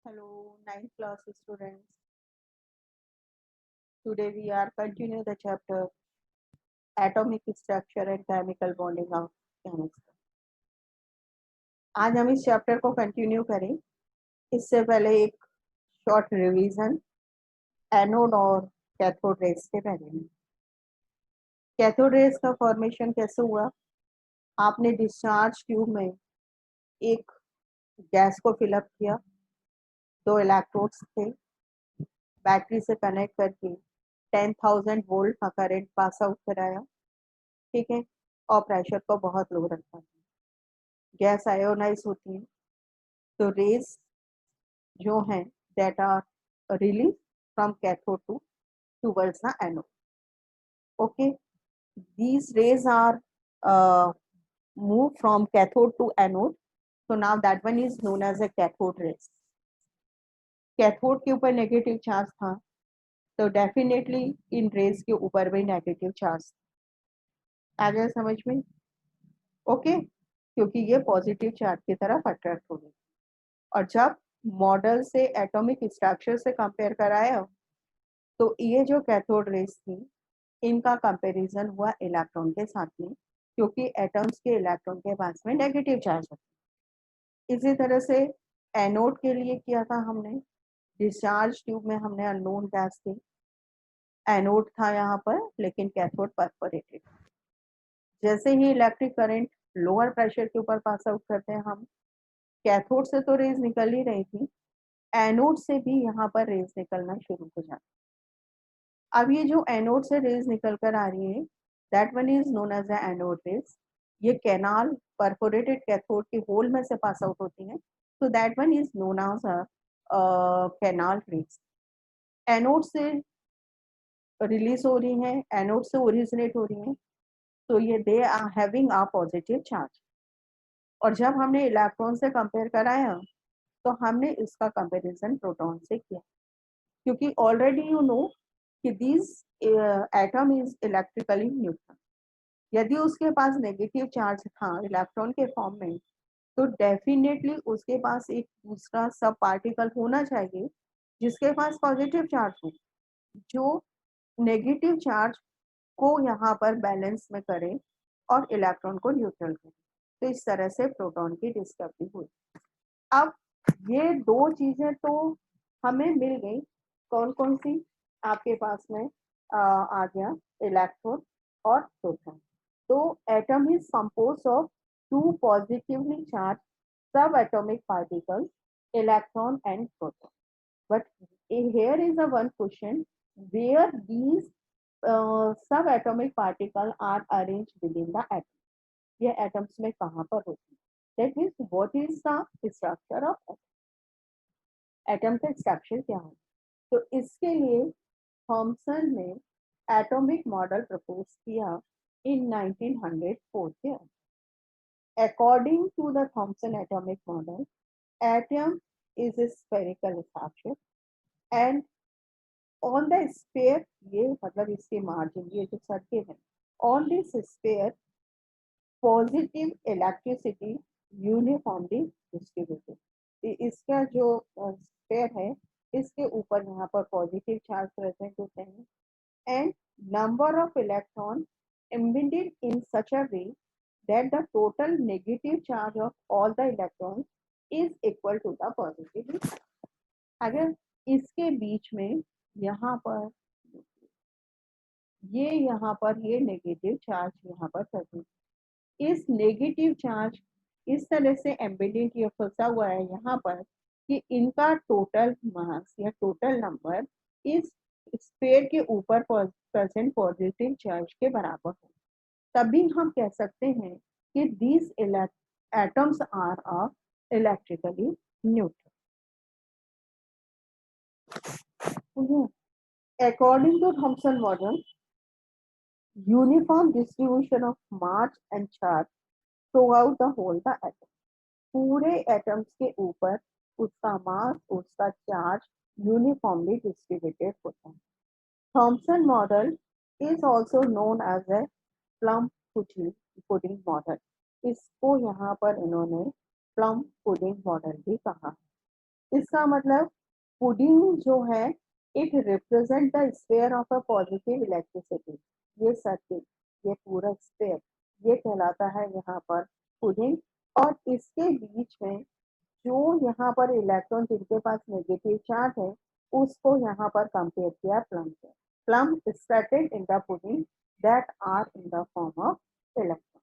Hello, ninth class students. Today we are continue the chapter Atomic Structure and Chemical Bonding of Chemistry. आज हम इस chapter को continue करें। इससे पहले एक शॉर्ट रिवीजन एनोड और कैथोड रेस के बारे में। कैथोड रेस का फॉर्मेशन कैसे हुआ? आपने डिस्चार्ज ट्यूब में एक गैस को फिलअप किया, 2 इलेक्ट्रोड्स थे, बैटरी से कनेक्ट करके 10,000 वोल्ट का करंट पास आउट कराया, ठीक है, और प्रेशर को बहुत लो रखा है। गैस आयोनाइज होती है, तो रेज जो हैं that are release from cathode to towards the anode. Okay, these rays are moved from cathode to anode, so now that one is known as a cathode rays. Cathode के ऊपर negative charge था, तो definitely in raise के ऊपर भी negative charge आ गया समझ में? ओके, क्योंकि ये पॉजिटिव चार्ज की तरफ अट्रैक्ट हो गई। और जब मॉडल से एटॉमिक स्ट्रक्चर से कंपेयर कराया, तो ये जो कैथोड रेज थी इनका कंपैरिजन हुआ इलेक्ट्रॉन के साथ में, क्योंकि एटम्स के इलेक्ट्रॉन के पास में नेगेटिव चार्ज होता है। इसी तरह से एनोड के लिए किया था हमने, डिस्चार्ज ट्यूब में हमने अननोन गैस थी, एनोड था यहाँ पर, लेकिन कैथोड परफोरेटेड। जैसे ही इलेक्ट्रिक करंट लोअर प्रेशर के ऊपर पास आउट करते हैं हम, कैथोड से तो रेज निकल ही रही थी, एनोड से भी यहाँ पर रेज निकलना शुरू हो जाती। अब ये जो एनोड से रेज निकल कर आ रही है, that one is known as a anode rays. ये कैनाल परफोरेटेड कैथोड के होल में से पास आउट होती है, तो that one is known as a canal rays. Anode से रिलीज हो रही हैं, एनोड से ओरिजिनेट हो रही हैं, तो ये they are having a positive charge. और जब हमने इलेक्ट्रॉन से कंपेयर कराया, तो हमने इसका कंपैरिजन प्रोटॉन से किया, क्योंकि ऑलरेडी यू नो कि this atom is electrically neutral. यदि उसके पास नेगेटिव चार्ज था इलेक्ट्रॉन के फॉर्म में, तो डेफिनेटली उसके पास एक दूसरा सब पार्टिकल होना चाहिए जिसके पास पॉजिटिव चार्ज हो, जो नेगेटिव चार्ज को यहाँ पर बैलेंस में करे और इलेक्ट्रॉन को न्यूट्रल करे। तो इस तरह से प्रोटॉन की डिस्कवरी हुई। अब ये दो चीजें तो हमें मिल गई, कौन कौन सी? आपके पास में आ गया इलेक्ट्रॉन और प्रोटॉन। तो atom is compose of 2 positively charge subatomic particles, electron and proton. But here is a one question, where these subatomic particles are arranged within the atom. ये atoms में कहाँ पर होती है? That means what is the structure of atom? Atom का structure क्या है? तो इसके लिए थॉमसन ने एटॉमिक मॉडल प्रपोज किया इन 1904 के अंदर। According to the Thomson atomic model, atom is a spherical structure and on the sphere, ये मतलब इसके मार्जिन, ये जो सर्किल है, on this sphere positive electricity uniformly distributed. इसका जो स्फीयर है, इसके ऊपर यहाँ पर पॉजिटिव चार्ज प्रेजेंट होते हैं, and number of electron embedded in such a way that the total negative charge of all the electrons is equal to the positive. अगर इसके बीच में यहाँ पर ये नेगेटिव चार्ज यहाँ पर प्रेजेंट, इस नेगेटिव चार्ज इस तरह से एम्बेडेड या फंसा हुआ है यहाँ पर कि इनका टोटल मास या टोटल नंबर इस स्फीयर के ऊपर प्रेजेंट पॉजिटिव चार्ज के बराबर हो, तभी हम कह सकते हैं कि these atoms are of electrically neutral. According to Thomson model, uniform distribution of mass and charge throughout the whole the atom. पूरे एटम्स के ऊपर उसका मास, उसका चार्ज यूनिफॉर्मली डिस्ट्रीब्यूटेड होता है। Thomson model is also known as a plum pudding model. इसको यहाँ पर इन्होंने प्लम पुडिंग मॉडल भी कहा। इसका मतलब पुडिंग जो है it represent the sphere of a positive electricity. ये सर्किल, ये पूरा स्फीयर, ये कहलाता है यहाँ पर पुडिंग। और इसके बीच में जो यहाँ पर इलेक्ट्रॉन जिनके पास नेगेटिव चार्ज है उसको यहाँ पर कंपेयर किया प्लम से। Plum started in the pudding that are in the form of electron.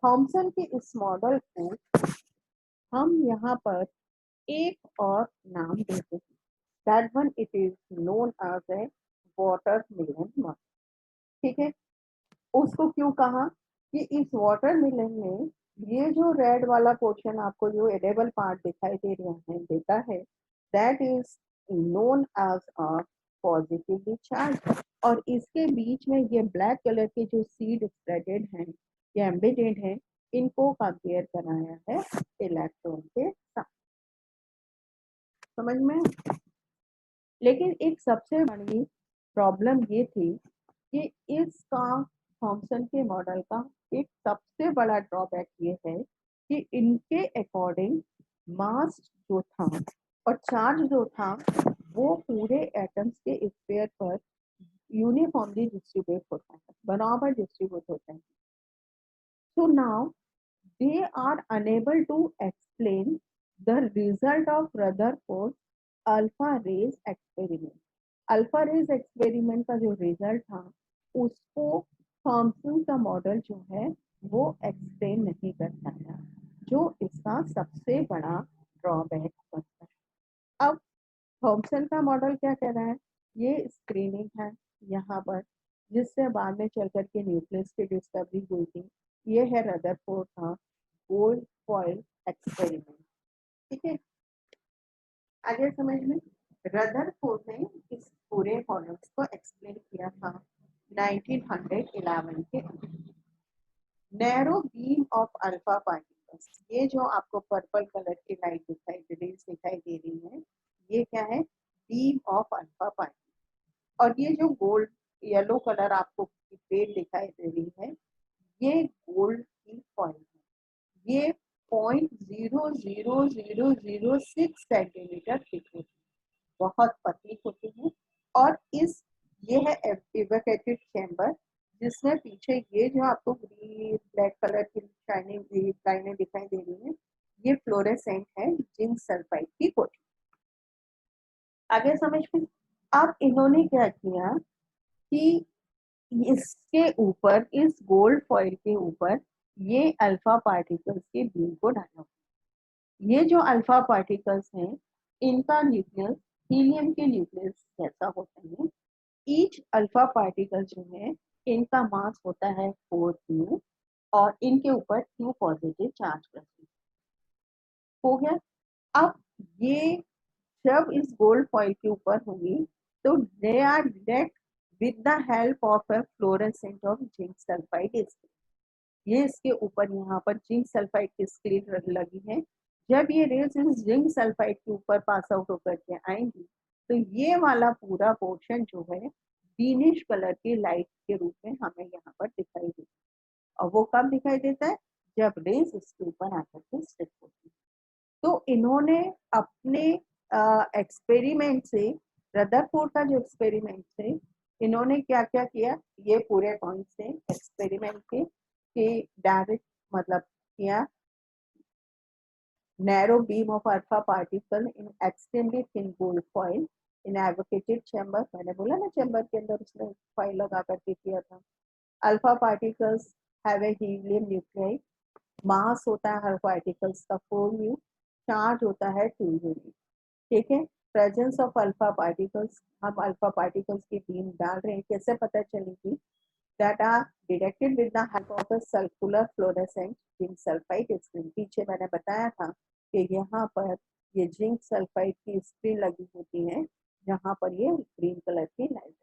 Thomson के इस मॉडल को हम यहाँ पर एक और नाम देते हैं, that one it is known as a watermelon model. ठीक है, उसको क्यों कहा कि इस वाटरमेलन में ये जो रेड वाला पोर्शन आपको जो एडेबल पार्ट दिखाई दे रहा है देता है, that is known as a positively charge. और इसके बीच में ये ब्लैक कलर के जो सीड स्प्रेडेड हैं या एम्बेडेड हैं, इनको कंपेयर कराया है इलेक्ट्रॉन के साथ। समझ में? लेकिन एक सबसे बड़ी प्रॉब्लम ये थी कि इसका थॉमसन के मॉडल का एक सबसे बड़ा ड्रॉबैक ये है कि इनके अकॉर्डिंग मास जो था और चार्ज जो था वो पूरे एटम्स के स्फीयर पर यूनिफॉर्मली डिस्ट्रीब्यूट होता है, बराबर डिस्ट्रीब्यूट होता है। So now they are unable to explain the result of Rutherford alpha rays experiment। Alpha rays experiment का जो रिजल्ट था उसको थॉमसन का मॉडल जो है वो एक्सप्लेन नहीं कर पाया, जो इसका सबसे बड़ा ड्रॉबैक बनता है। अब थॉमसन का मॉडल क्या कह रहा है, ये स्क्रीनिंग है यहाँ पर जिससे बाद में चल करके न्यूक्लियस की डिस्कवरी हुई थी। ये है रदरफोर्ड का गोल्ड फॉइल एक्सपेरिमेंट। ठीक है, आगे समझ में। रदरफोर्ड ने इस पूरे मॉडल्स को एक्सप्लेन किया था 1911 के narrow beam of alpha particles. ये जो आपको पर्पल कलर की लाइट दिखाई दे रही है, ये क्या है, बीम ऑफ अल्फा पार्टिकल। और ये जो गोल्ड येलो कलर आपको प्लेट दिखाई दे रही है, ये गोल्ड की फॉइल है। ये 0.00006 सेंटीमीटर थिक होती है, बहुत पतली होती है। और इस ये है इवेकेटेड चैम्बर, जिसमें पीछे ये जो आपको ग्रीन ब्लैक कलर की शाइनिंग लाइनें दिखाई दे रही है, ये फ्लोरेसेंट है जिंक सल्फाइड की कोटिंग। आगे समझ में। अब इन्होंने क्या किया कि इसके ऊपर, इस गोल्ड फॉइल के ऊपर ये अल्फा पार्टिकल्स के बीम को डाला। ये जो अल्फा पार्टिकल्स हैं इनका न्यूक्लियस हीलियम के न्यूक्लियस जैसा होता है। ईच अल्फा पार्टिकल जो है इनका मास होता है 4 q और इनके ऊपर q पॉजिटिव चार्ज प्रेजेंट हो गया। अब ये जब इस गोल्ड फॉइल के ऊपर होंगी तो they are detect with the help of a fluorescent of zinc sulphide screen. ये इसके ऊपर यहाँ पर जिंक सल्फाइड की स्क्रीन लगी है। जब ये रेज इस जिंक सल्फाइड के ऊपर पास आउट होकर के आएंगी तो ये वाला पूरा पोर्शन जो है ग्रीनिश कलर की लाइट के रूप में हमें यहाँ पर दिखाई देता है। और वो कब दिखाई देता है, जब रेज इसके ऊपर आकर के स्टिक होती है। तो इन्होंने अपने एक्सपेरिमेंट से, रदरफोर्ड का जो एक्सपेरिमेंट थे, इन्होंने क्या क्या किया, ये पूरे पॉइंट से एक्सपेरिमेंट के कि डायरेक्ट मतलब किया narrow beam of alpha particle in extremely thin gold foil in evacuated chamber. मैंने बोला ना चैम्बर के अंदर उसने फॉइल लगा करके किया था। Alpha particles have a helium nuclei, mass होता है हर पार्टिकल्स का 4 u, चार्ज होता है 2 u। ठीक है, प्रेजेंस ऑफ अल्फा पार्टिकल्स, हम अल्फा पार्टिकल्स की बीम डाल रहे हैं, कैसे पता चलेगी, that are detected with the help of a circular fluorescent zinc sulphide screen. पीछे मैंने बताया था कि यहाँ पर ये जिंक सल्फाइड की स्क्रीन लगी होती है जहाँ पर ये ग्रीन कलर की लाइट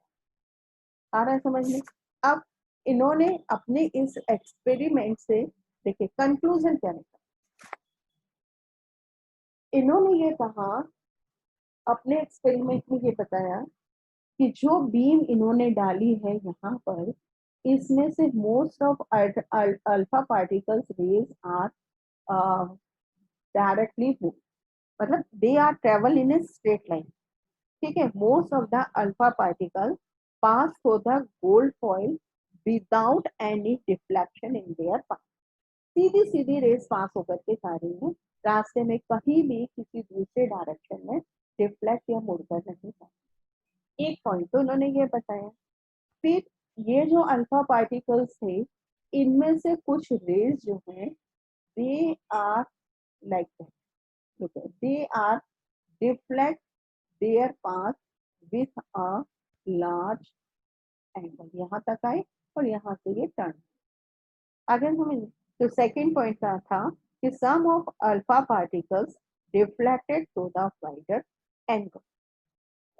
आ रहा है समझ में। अब इन्होंने अपने इस एक्सपेरिमेंट से देखिए कंक्लूजन क्या निकला। इन्होंने ये कहा अपने एक्सपेरिमेंट में, ये बताया कि जो बीम इन्होंने डाली है यहाँ पर, इसमें से most of alpha particles rays are directly मतलब they are travel in a straight line, ठीक है। Most of the alpha particle pass through the gold foil without any deflection in their path. सीधी सीधी रेस पास होकर के जा रही है, रास्ते में कहीं भी किसी दूसरे डायरेक्शन में डिफ्लेक्ट या मुड़कर नहीं जा। एक पॉइंट तो उन्होंने ये बताया। फिर ये जो अल्फा पार्टिकल्स थे, इनमें से कुछ रेज जो है they are like that, they are deflect their path with a large angle. यहाँ तक आए और यहाँ से ये टर्न आगे समझ। तो सेकेंड पॉइंट क्या था कि some of alpha particles deflected to the wider angle.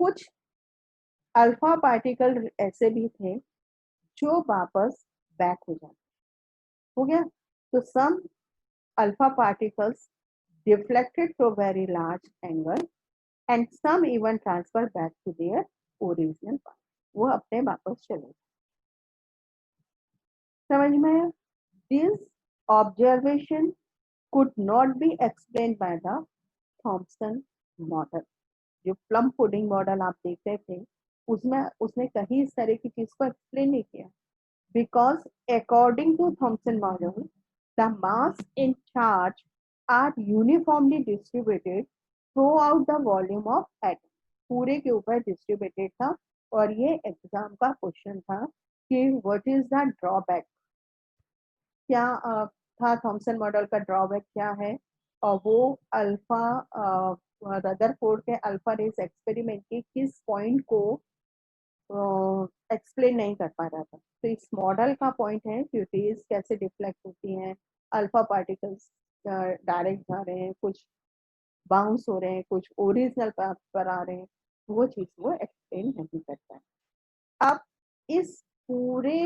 कुछ अल्फा पार्टिकल ऐसे भी थे जो वापस बैक हो जाते, हो गया। तो some alpha particles deflected to very large angle and some even transfer back to their original path, वो अपने वापस चले। समझ में आया? This observation could not be explained by the Thomson model. जो प्लम पुडिंग मॉडल आप देख रहे थे, उसमें उसने कहीं इस तरह की चीज को एक्सप्लेन नहीं किया, because according to Thomson model the mass in charge are uniformly distributed throughout the volume of atom, पूरे के ऊपर डिस्ट्रीब्यूटेड था। और ये एग्जाम का क्वेश्चन था कि व्हाट इज द ड्रॉबैक, क्या था थॉमसन मॉडल का ड्रॉबैक क्या है। और वो अल्फा रदरफोर्ड के अल्फा रेस एक्सपेरिमेंट के किस पॉइंट को एक्सप्लेन नहीं कर पा रहा था। तो इस मॉडल का पॉइंट है कि रेस कैसे डिफ्लेक्ट होती हैं, अल्फा पार्टिकल्स डायरेक्ट जा रहे हैं, कुछ बाउंस हो रहे हैं, कुछ ओरिजिनल पाथ पर आ रहे हैं, वो चीज वो एक्सप्लेन नहीं करता है। अब इस पूरे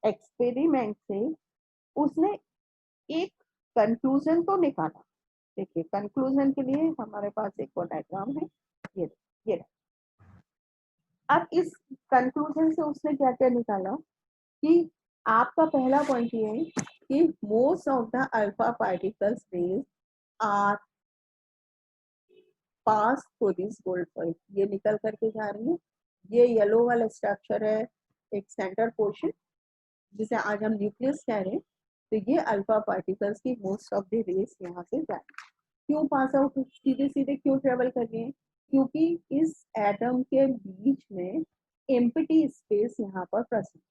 एक्सपेरिमेंट से उसने एक कंक्लूजन तो निकाला। देखिए कंक्लूजन के लिए हमारे पास एक और डायग्राम है, ये अब इस कंक्लूजन से उसने क्या क्या निकाला कि आपका पहला पॉइंट ये है कि most of the alpha particles rays are pass through this gold foil, ये निकल करके जा रही है। ये येलो वाला स्ट्रक्चर है, एक सेंटर पोर्शन जिसे आज हम न्यूक्लियस कह रहे हैं। तो ये अल्फा पार्टिकल्स की मोस्ट ऑफ द रेस यहाँ से जा रही है। क्यों पास आउट सीधे सीधे क्यों ट्रेवल कर रही है? क्योंकि इस एटम के बीच में एम्प्टी स्पेस यहाँ पर प्रेजेंट,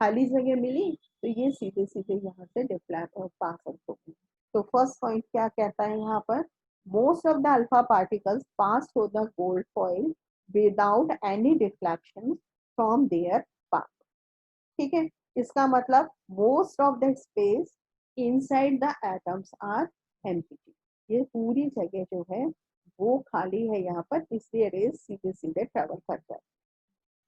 खाली जगह मिली, तो ये सीधे सीधे यहाँ से डिफ्लेक्ट और पास आउट होगी। तो फर्स्ट पॉइंट क्या कहता है यहाँ पर, most of the alpha particles pass through the gold foil without any deflection from their path. ठीक है, इसका मतलब most of the space inside the atoms are empty, ये पूरी जगह जो है वो खाली है यहाँ पर, इसलिए रेस सीधे सीधे ट्रेवल करता है।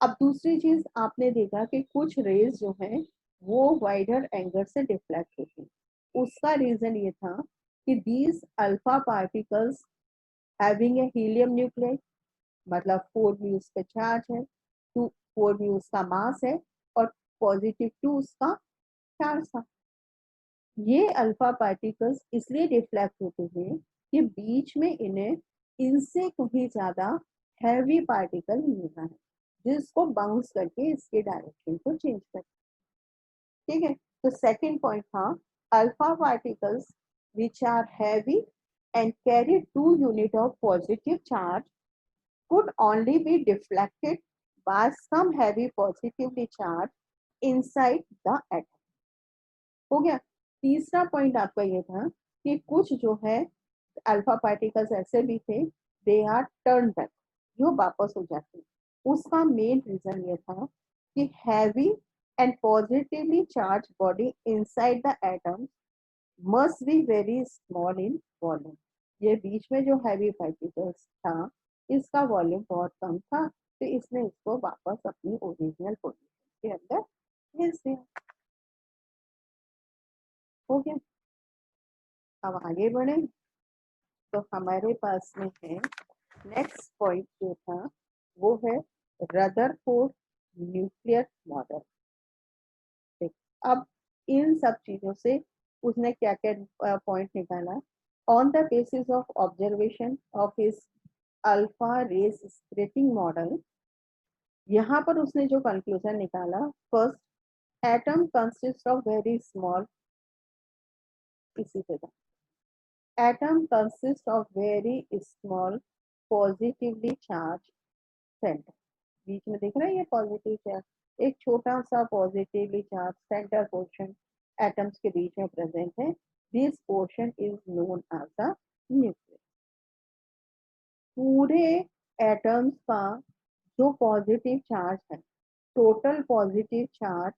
अब दूसरी चीज आपने देखा कि कुछ रेज जो है वो वाइडर एंगल से डिफ्लेक्ट होती है। उसका रीजन ये था कि these alpha particles having a helium nucleus, मतलब 4 म्यूज का चार्ज है, 4 म्यूज का मास है और +2 उसका चार्ज था। ये अल्फा पार्टिकल्स इसलिए डिफ्लेक्ट होते हैं कि बीच में इन्हें इनसे कहीं ज्यादा हैवी पार्टिकल मिलना है, जिसको बाउंस करके इसके डायरेक्शन को चेंज कर। ठीक है, तो सेकंड पॉइंट था alpha particles which are heavy and carry 2 unit of positive charge could only be deflected by some heavy positively charged inside the atom। हो गया। तीसरा पॉइंट आपका ये था कि कुछ जो है अल्फा पार्टिकल्स ऐसे भी थे, दे आर टर्न बैक, जो वापस हो जाते। उसका मेन रीजन ये था कि heavy and positively charge body inside the atom must be very small in volume. ये बीच में जो हैवी पार्टिकल्स था इसका वॉल्यूम बहुत कम था, तो इसने इसको वापस अपनी ओरिजिनल पोजीशन के अंदर भेज दिया। हो गया। अब आगे बढ़े तो हमारे पास में है नेक्स्ट पॉइंट जो था वो है रदरफोर्ड न्यूक्लियर मॉडल। अब इन सब चीजों से उसने क्या क्या पॉइंट निकाला On the basis of observation of his alpha race splitting model, यहाँ पर उसने जो कंक्लूजन निकाला, first atom consist of very small, इसी तरह atom consist of very small positively charge centre, बीच में दिख रहा है ये पॉजिटिव चार्ज, एक छोटा सा positively charge centre portion atoms के बीच में प्रेजेंट है. This portion is known as the nucleus. पूरे एटम्स का जो पॉजिटिव चार्ज है, total positive charge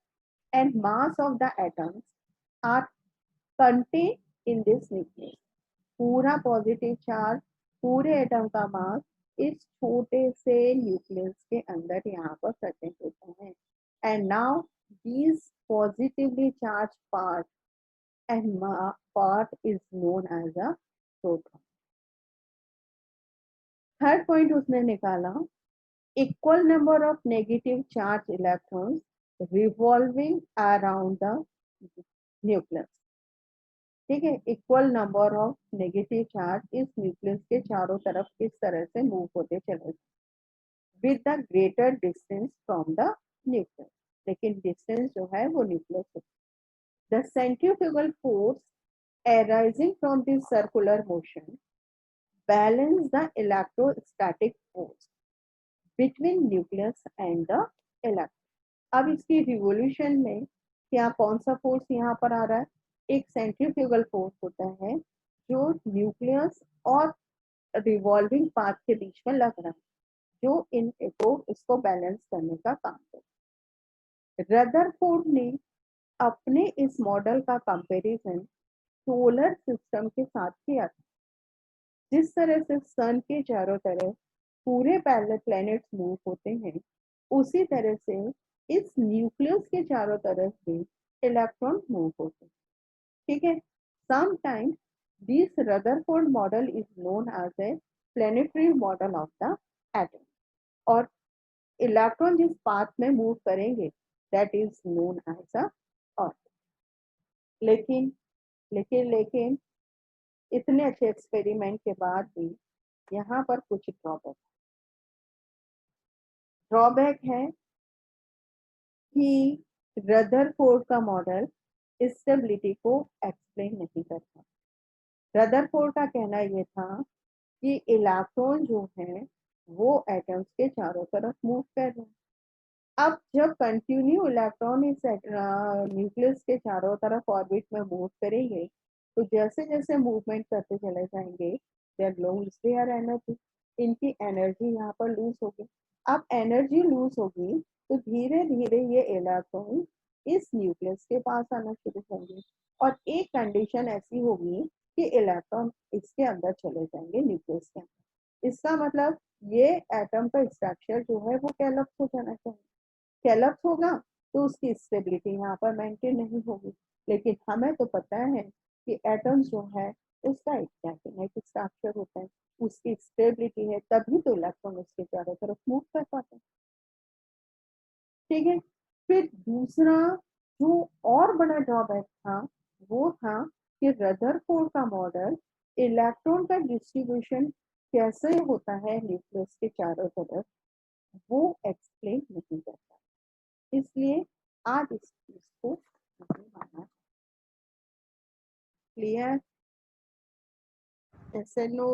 and mass of the atoms are contain in this nucleus. पूरा पॉजिटिव चार्ज, पूरे एटम का मास इस छोटे से न्यूक्लियस के अंदर यहाँ पर प्रेजेंट होता है. And now this positively charge part and part is known as a proton. Third point उसने निकाला, equal number of negative charge electrons revolving around the nucleus. ठीक है, equal number of negative charge इस nucleus के चारों तरफ इस तरह से मूव होते चले with the greater distance from the nucleus. लेकिन डिस्टेंस जो है वो न्यूक्लियस है. The centrifugal force arising from this circular motion balance the electrostatic force between nucleus and the electron. अब इसकी रिवोल्यूशन में क्या कौन सा फोर्स यहाँ पर आ रहा है? एक सेंट्रीफ्यूगल फोर्स होता है जो न्यूक्लियस और रिवॉल्विंग पाथ के बीच में लग रहा है, जो इसको बैलेंस करने का काम करता है. रदरफोर्ड ने अपने इस मॉडल का कंपैरिजन सोलर सिस्टम के साथ किया था. जिस तरह से सन के चारों तरफ पूरे प्लैनेट्स मूव होते हैं, उसी तरह से इस न्यूक्लियस के चारों तरफ भी इलेक्ट्रॉन मूव होते हैं. ठीक है. Sometimes this Rutherford model is known as a planetary model of the atom. और इलेक्ट्रॉन जिस पाथ में मूव करेंगे that is known as a orbit. लेकिन लेकिन लेकिन इतने अच्छे एक्सपेरिमेंट के बाद भी यहाँ पर कुछ ड्रॉबैक है कि रदरफोर्ड का मॉडल स्टेबिलिटी को एक्सप्लेन नहीं करता. रदरफोर्ड का कहना यह था कि इलेक्ट्रॉन जो है वो एटम्स के चारों तरफ मूव कर रहे हैं. अब जब कंटिन्यू इलेक्ट्रॉन इस न्यूक्लियस के चारों तरफ ऑर्बिट में मूव करेंगे, तो जैसे जैसे मूवमेंट करते चले जाएंगे देयर लूज देयर एनर्जी. इनकी एनर्जी यहाँ पर लूज होगी. अब एनर्जी लूज होगी तो धीरे धीरे ये इलेक्ट्रॉन इस न्यूक्लियस के पास आना शुरू होंगे और एक कंडीशन ऐसी होगी कि इलेक्ट्रॉन इसके अंदर चले जाएंगे न्यूक्लियस के अंदर. इसका मतलब ये एटम का स्ट्रक्चर जो है वो कैलप्स हो जाना चाहिए. कैलप्स होगा तो उसकी स्टेबिलिटी यहाँ पर मेंटेन नहीं होगी. लेकिन हमें तो पता है कि एटम्स जो है उसका एक कैटेनाइट स्ट्रक्चर होता है, उसकी स्टेबिलिटी है, तभी तो इलेक्ट्रॉन उसके चारों तरफ मूव कर पाते हैं. ठीक है. फिर दूसरा जो और बड़ा ड्रॉबैक था वो था कि रदरफोर्ड का मॉडल इलेक्ट्रॉन का डिस्ट्रीब्यूशन कैसे होता है न्यूक्लियस के चारों तरफ वो एक्सप्लेन नहीं करता. इसलिए आज इस चीज को नहीं माना. क्लियर? ऐसे नो